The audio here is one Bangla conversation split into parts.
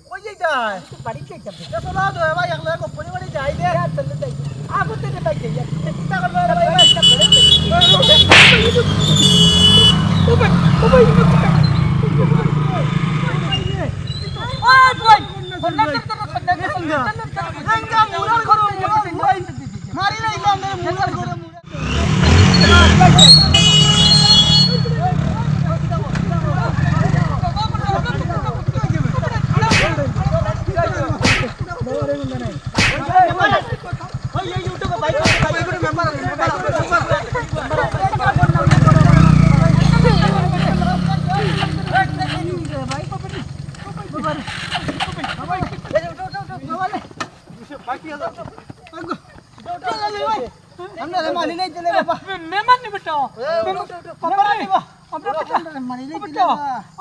কই যাইতাই বাড়ি যাইতাম চলো তো ভাই একলা কোম্পানি বাড়ি যাই দে চলে যাই আগতে রে বাইক যাই চিন্তা করবে রে ভাই ও ভাই মারি নাই গো আমরা মুরার করে আমরা মানি নাই চলে বাবা মেহমান নি বেটা আমরা নিবা আমরা মানি নাই বেটা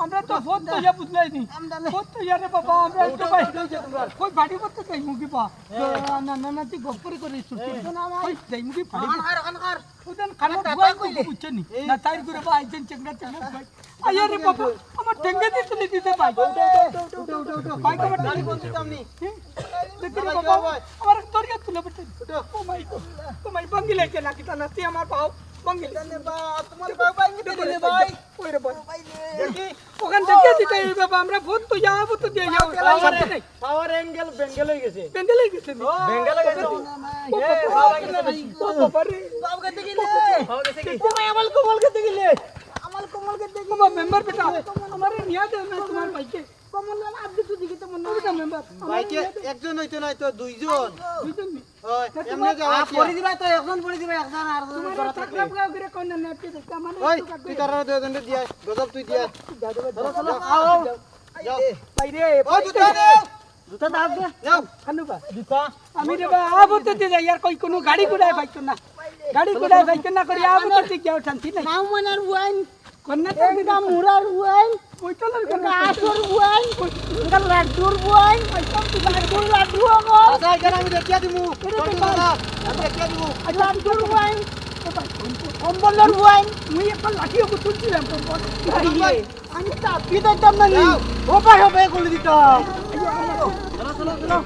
আমরা তো বহুত তো ইয়া বুঝলাই নি বহুত তো ইয়া রে বাবা আমরা তো ভাই কই বাড়ি করতে যাই মুগি পা না না না তুই গপ্পরি করে ছুটি কই যাই মুগি ফাড়ি খান ওদেন খানা দুয়াই কইলে বুঝছনি না তাই করে ভাই আইছেন চেংড়া চেংড়া ভাই আইয়া রে বাবা আমার ঠেঙ্গে দিয়ে তুলি দিতে ভাই ভাই কবার গাড়ি কোন দিতাম নি দেখি রে বাবা আমার দরিয়া তুলে বেটা ও মাই বাঙ্গিলে কে নাকি তা নাতি আমার পাও বাঙ্গিলে নে বা তোমার বাবা নিতে দিলে ভাই ওই রে ভাই দেখি ওখান থেকে দিতে বাবা আমরা বহুত তো যাবো তো দিয়ে যাও পাওয়ার অ্যাঙ্গেল বেঙ্গল হয়ে গেছে বেঙ্গলে গেছে বেঙ্গল হয়ে গেছে এ বাবা গেছে ভাই বাবা গেছে গিলে বাবা গেছে কি তোমায় আমল কোমল গেছে গিলে আমল কোমল গেছে বাবা মেম্বার বেটা আমারে নিয়া দে না তোমার ভাইকে কমল না আপনি তো দিকে তো মনে হয় মেম্বার ভাইকে একজন হইতো না তো দুইজন বুঝছেন হয় এমনি যাওয়া পরি দিবা তো একজন পরি দিবা একজন আর তোমার থাকরাপ গাও করে কোন না নাচতে দেখতে মানে ওই তুই কারণে দুজন দিয়া গজব তুই দিয়া চলো চলো আও যাও বাইরে ওই দুটা নে দুটা দাও দে যাও খানুবা দুটা আমি রে বা আবো তো দিয়ে যাই আর কই কোনো গাড়ি গুড়ায় বাইতো না গাড়ি গুড়ায় বাইতো না করি আবো তো ঠিক যাও শান্তি নাই নাও মনার ওয়াইন কন্যা তো এটা মুরার ওয়াইন ওই চলার এটা আসর ওয়াইন এটা লাড্ডুর ওয়াইন লাড্ডুর লাড্ডু গো আচ্ছা এখানে আমি দেখিয়া দিমু আমি দেখিয়া দিমু লাড্ডুর ওয়াইন কম্বলের ওয়াইন মুই এখন লাঠিও তুলছিলাম তো আমি চাপি দিতাম না নি হবে হবে গুলি দিতাম চলো চলো চলো